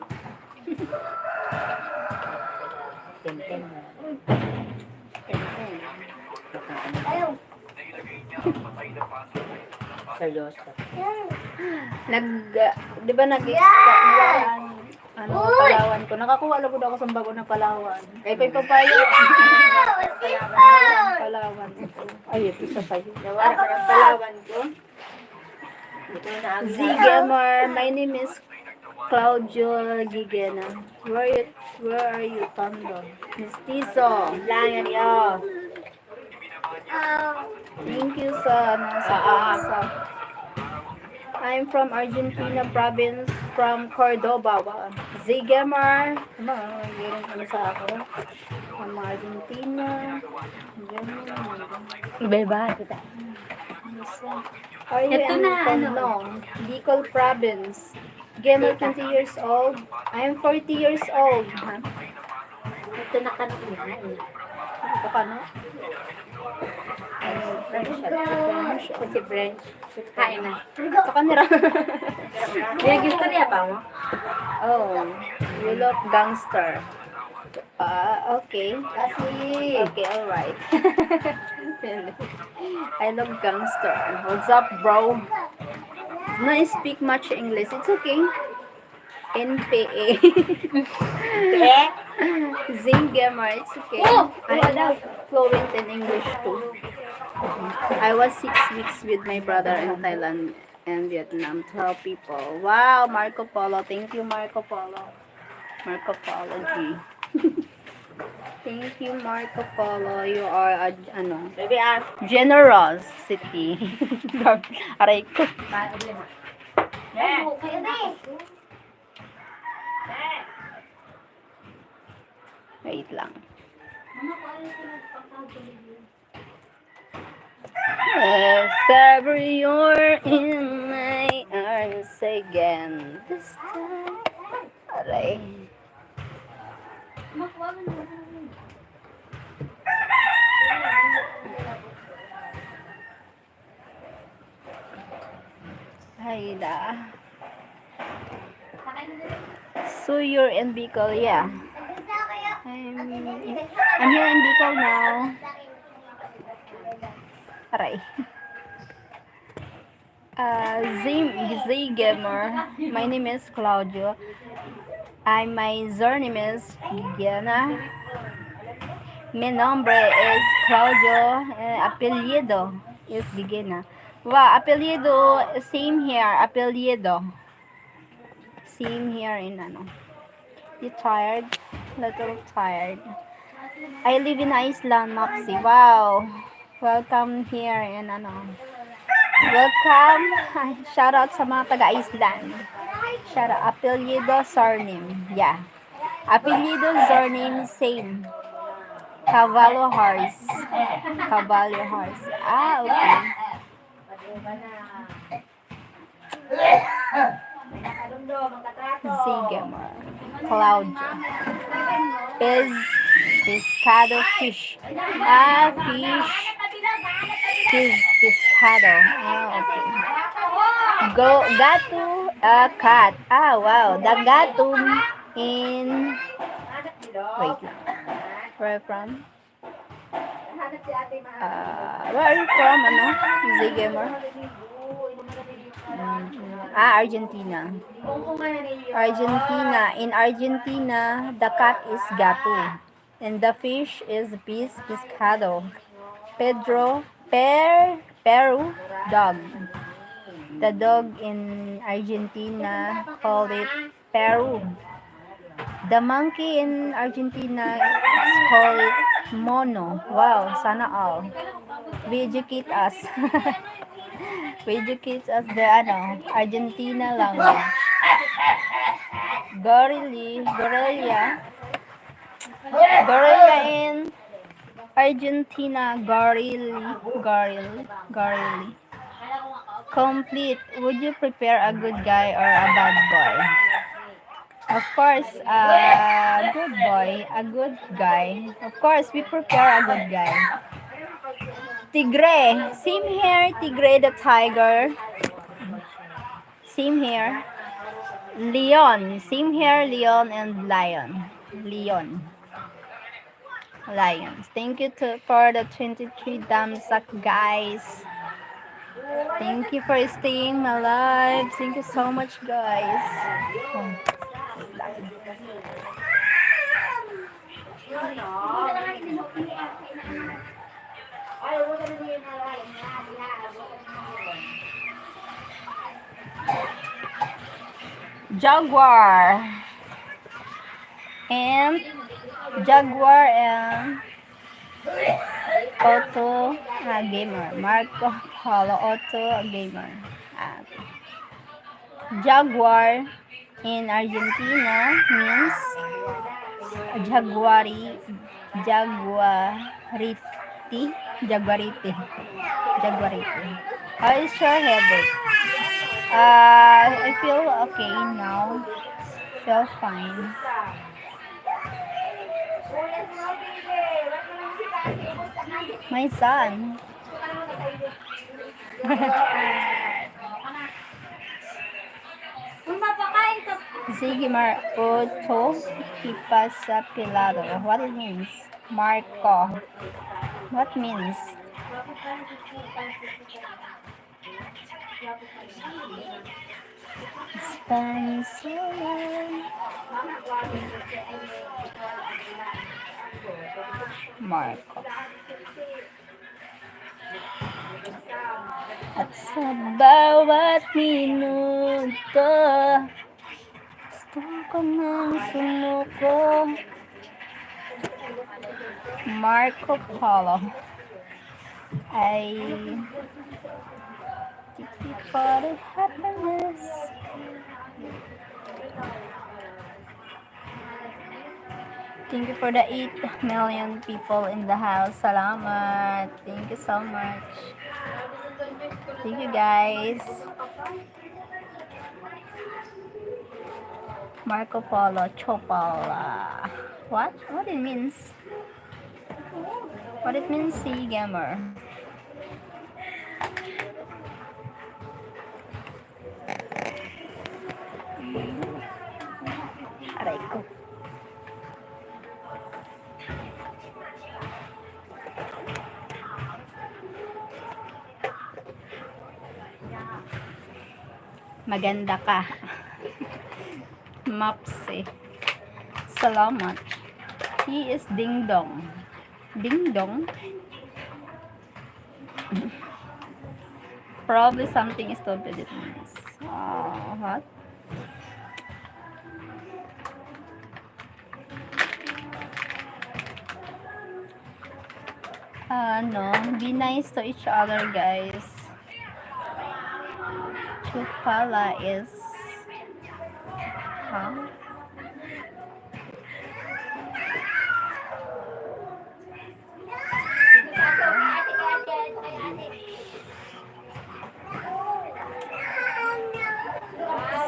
Ten. Seryoso. Di ba nag-extra Palawan ko. Nakakuha lang ako sa bago na Palawan. Kaya pa yung papayo. Palawan ko. Ay, ito sa payo. Nawala ko ng Palawan ko. Zigemar, my name is Claudio Gigena. Where are you, Tondo? Mistizo. Langan yo. Thank you sa pag-asa. I'm from Argentina province, from Cordoba. Zigemar. Ano sa ako? From Argentina. Iba-iba kita. Are you Ito in na, Tandong, Bicol province? Gamer 20 years old. I am 40 years old. Ha? Ito na ka nung Ito ka no? French. Kasi French. Kain na. Ito ka nira. Nag-istorya ba mo? Oh, you look gangster. Okay. Okay, alright. I look gangster. What's up, bro? No, I speak much English. It's okay. NPA. Zingamer. It's okay. I'm fluent in English too. I was 6 weeks with my brother in Thailand and Vietnam. 12 people. Wow, Marco Polo. Thank you, Marco Polo. Marco Polo G. Thank you, Marco Polo. You are a, Baby, generosity. Aray ko. Wait lang. If ever you're in my arms again, this time, aray. Ay da. So you're in Bicol, yeah. I'm here in Bicol now. Aray. Gamer. My name is Claudio. My surname is Giana. Mi nombre es Claudio. Apellido es Gigena. Wow, apelyido, same here, apelyido. Same here in ano. You tired? Little tired. I live in Iceland, Mopsy. Wow. Welcome here in ano. Welcome. Shout out sa mga taga Iceland. Shout out. Apelyido, surname. Yeah. Apelyido, surname, same. Cavallo horse. Cavallo horse. Ah, okay. Zigemar. Claudio. Pescado fish. Ah, fish. Pescado. Ah, okay. Gato, cat. Ah, wow. The gato in... Wait lang. Where from? Where are you from? Ano? Zigemar. Argentina. Argentina. In Argentina, the cat is gato. And the fish is pescado. Peru, dog. The dog in Argentina call it Peru. The monkey in Argentina is called it mono. Wow, sana all. We educate us. We educate us the Argentina language. Gorilla in Argentina, gorilla. Complete. Would you prepare a good guy or a bad boy? Of course, a good boy, a good guy. Of course, we prepare a good guy. Tigre. Same here, Tigre the tiger. Same here. Leon. Same here, Leon and lion. Lions. Thank you for the 23 thumbs up, guys. Thank you for staying my live. Thank you so much, guys. Jaguar and Otto gamer. Marco Polo Otto gamer. Jaguar in Argentina means jaguarite. How is your headache? I feel okay now. Feel fine. My son. Zigimar Otto Ipasapilado. What it means? Marco. What means? Spencer. Marco. At sa bawat minuto, gusto ko nang sumuko. Marco Polo. I take it for the happiness. Thank you for the 8 million people in the house. Salamat. Thank you so much. Thank you, guys. Marco Polo, Chopala. What? What it means? What it means, sea gamer? Aray ko. Maganda ka. Mapse. Salamat. He is Ding Dong. Ding Dong? Probably something stupid it means. What? No, be nice to each other, guys. Chupala is, huh?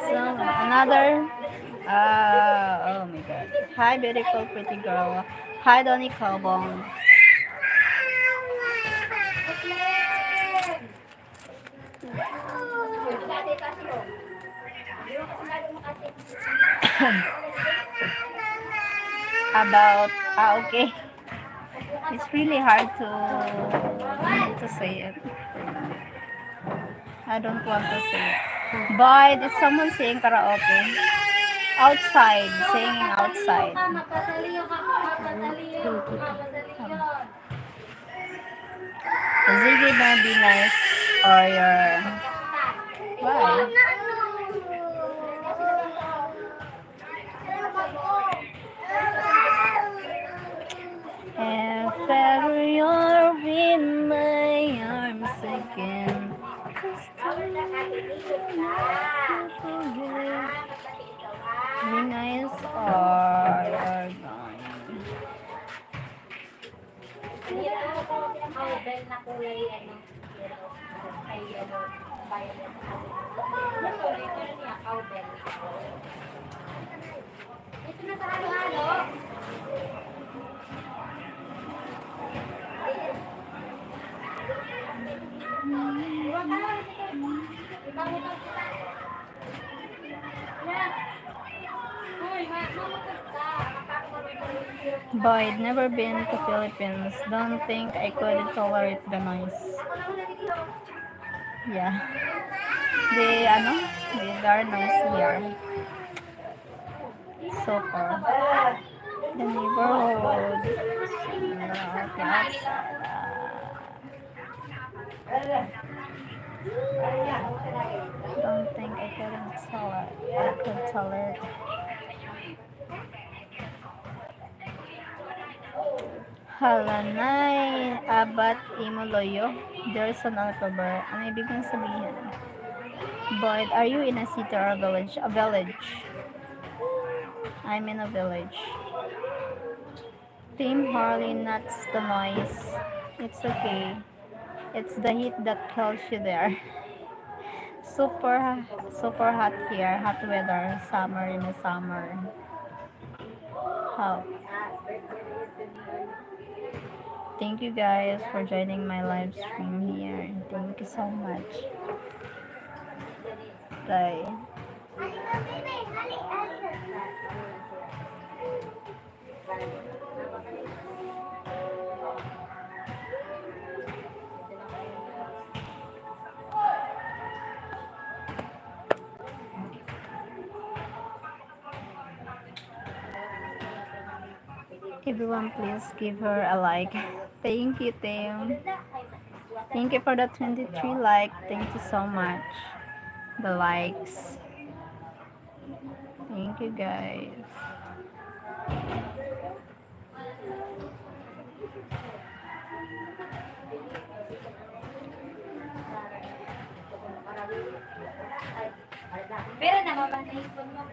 So, another, oh my god. Hi, beautiful, pretty girl. Hi, Donnie Cobon. About, okay. It's really hard to say it. I don't want to say it. But is someone saying karaoke? Outside, singing outside. Ziggy gonna be nice or your why? If ever you're in my arms again, be nice or you're gone. Boyd, never been to Philippines. Don't think I could tolerate the noise. Yeah. They are noise here. Super. The neighborhood. Don't think I could tolerate. Halanay, Abat, Imoloyo. There's an October. Ano ibig kong sabihin? Boyd, are you in a city or a village? A village. I'm in a village. Tim Harley, not the noise. It's okay. It's the heat that kills you there. Super hot here. Hot weather. Summer in the summer. How? Thank you guys for joining my live stream here. Thank you so much. Bye. Everyone, please give her a like. Thank you, Tim. Thank you for the 23 like. Thank you so much. The likes. Thank you, guys. Pero namabantay ko mo.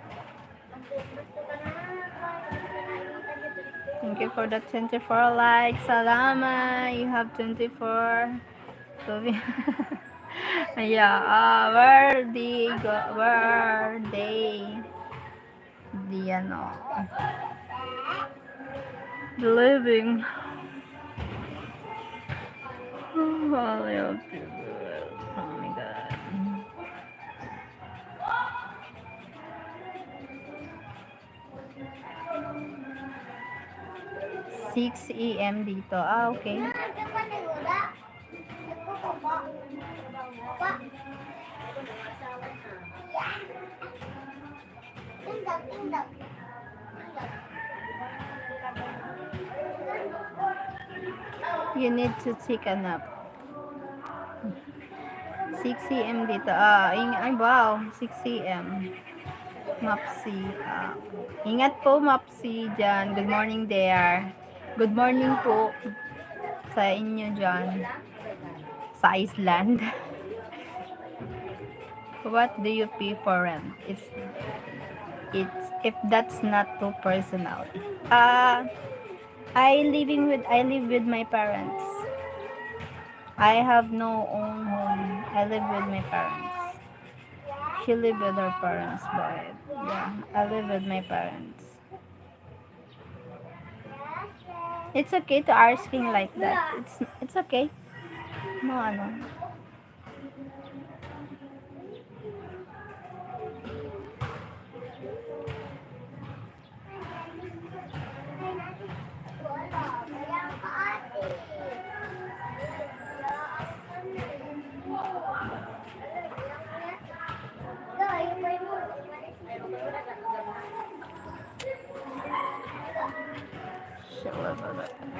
Thank you for the 24 likes. Salama. You have 24. Yeah. Where they the living. Oh, yeah. Oh my god. 6 AM dito. Okay. You need to take a nap. 6 a.m. dito. Ay, wow. 6 a.m. Mopsy. Ingat po, Mopsy, dyan. Good morning there. Good morning po sa inyo dyan. Sa Iceland. What do you pay for rent? If that's not too personal. I live with my parents. I have no own home. I live with my parents. She live with her parents, but yeah, I live with my parents. It's okay to asking like that. It's okay. No, ano.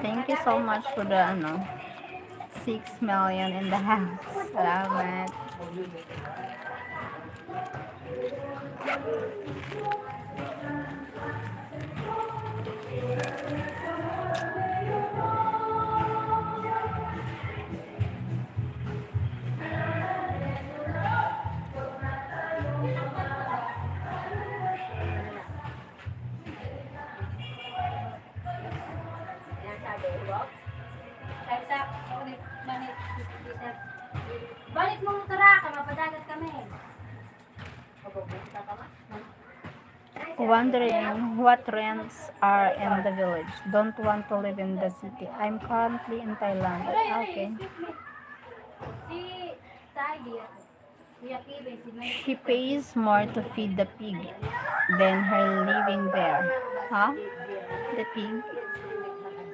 Thank you so much for the 6 million in the house. Salamat. Balik mo tara, mapadagat kami. Wondering what rents are in the village. Don't want to live in the city. I'm currently in Thailand. Okay. Si Tidy. She pays more to feed the pig than her living there. Huh? The pig?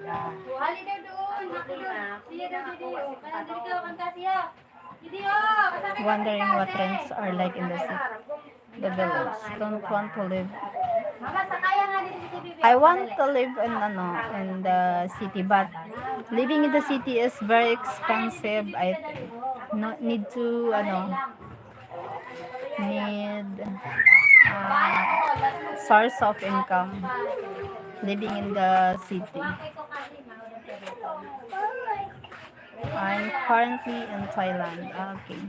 Hali daw doon. Siya daw doon. Kaya dili ka kanta siya. Wondering what rents are like in the city. The village. Don't want to live. Mama, sakaya nga dito si Bibi. I want to live in the city, but living in the city is very expensive. I need to need source of income living in the city. I'm currently in Thailand. Okay.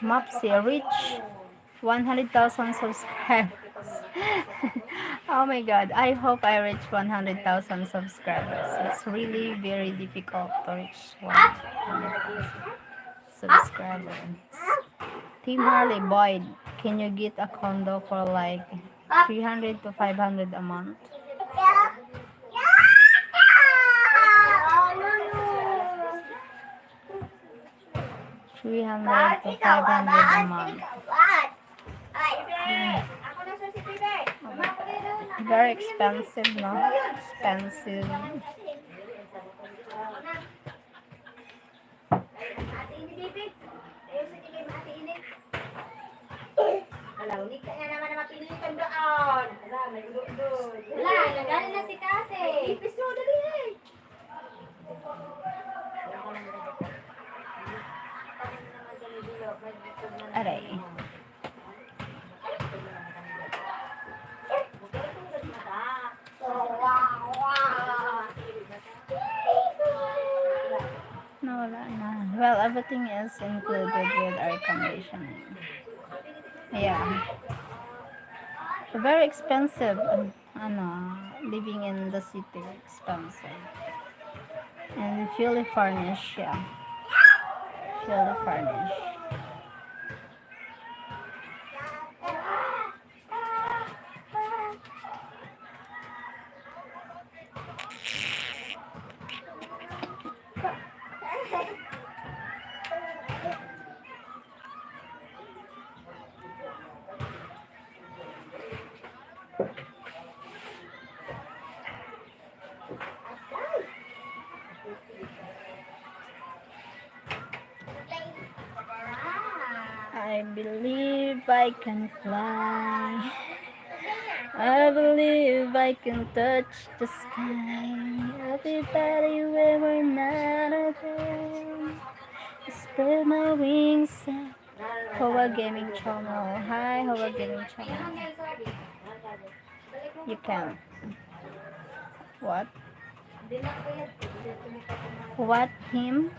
Mopsy reach 100,000 subscribers. Oh my god, I hope I reach 100,000 subscribers. It's really very difficult to reach 100,000 subscribers. Team Harley Boyd, can you get a condo for like 300 to 500 a month? 300 to 500 a month. Very expensive, no? Expensive. Ulit ka na naman na mapilitan doon. Wala, may doon. Wala, nagaling na si Kasi. Ipis mo, dali eh. Aray. No, wala na. Well, everything is included with air conditioning. Yeah. Very expensive. Living in the city, expensive. And fully furnished, yeah. Fully furnished. I believe I can fly. I believe I can touch the sky. Everybody where we're not alone. Spread my wings up. Hoa Gaming Channel. Hi, Hoa Gaming Channel. You can. What? What him?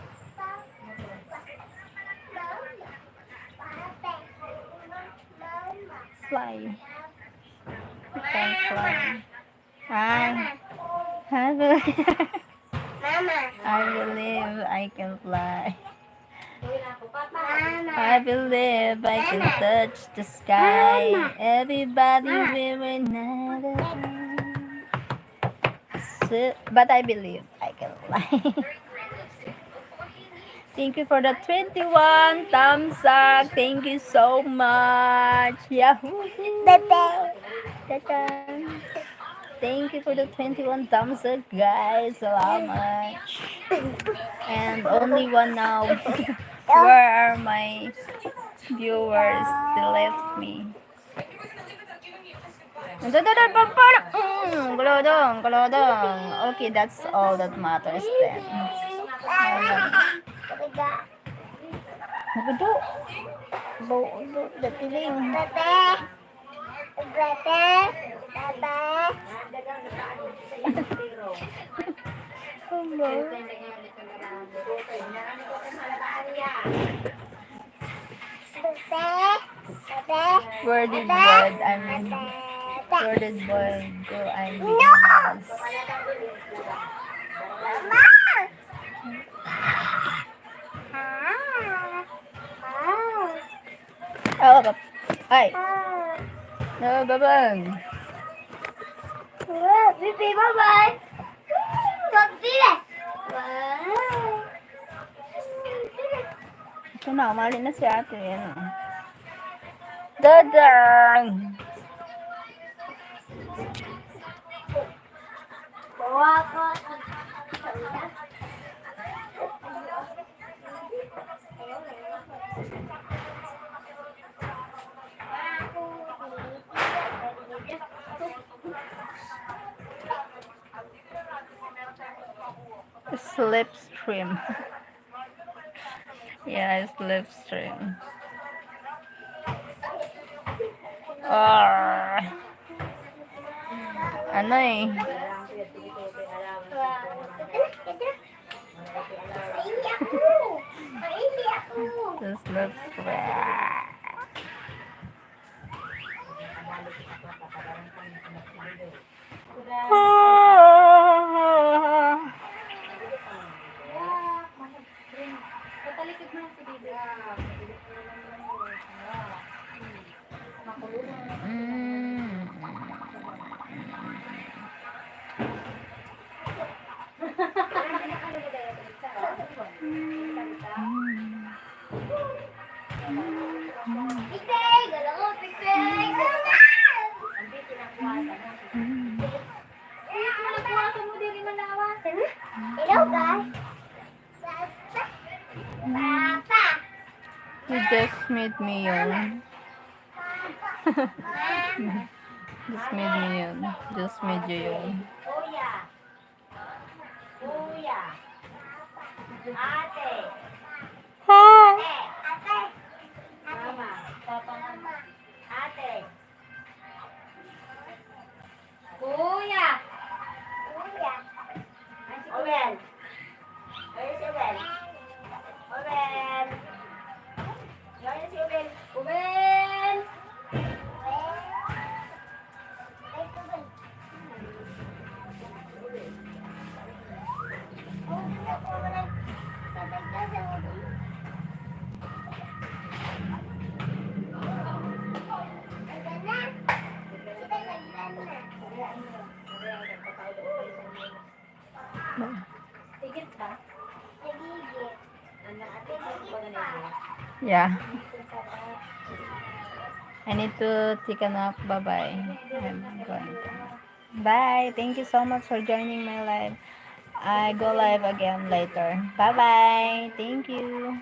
Fly. You can fly. I believe, Mama. I believe I can fly. Mama. I believe I can touch the sky. Everybody will not alone. But I believe I can fly. Thank you for the 21 thumbs up. Thank you so much. Yahoo! Bebe. Ta-da. Thank you for the 21 thumbs up, guys. Salamat. And only one now. Where are my viewers? They left me. Glodong, glodong. Okay, that's all that matters then. Bebe. Nagdo. Bo, datiling. Bebe. Bebe. Bebe. Where did bird? I mean, where did bird go? I mean, yes. Oh, ay, no, babang. Bibi, bye-bye. Magdila. Ito na, umali na si ate. Yan. Dadang! Bawa ko. Slipstream. Yeah, slipstream. Ano eh? The slipstream. Hello, guys. Papa. You just made me yawn. Just made me yawn. Just made you yawn. Kuya. Kuya. Ate. Ate. Mama. Papa. Ate. Kuya. Kuya. Owen. Where is Owen? Owen. Where is Owen? Owen. Yeah. I need to take a nap. Bye-bye. I'm going to. Bye. Thank you so much for joining my live. I go live again later. Bye-bye. Thank you.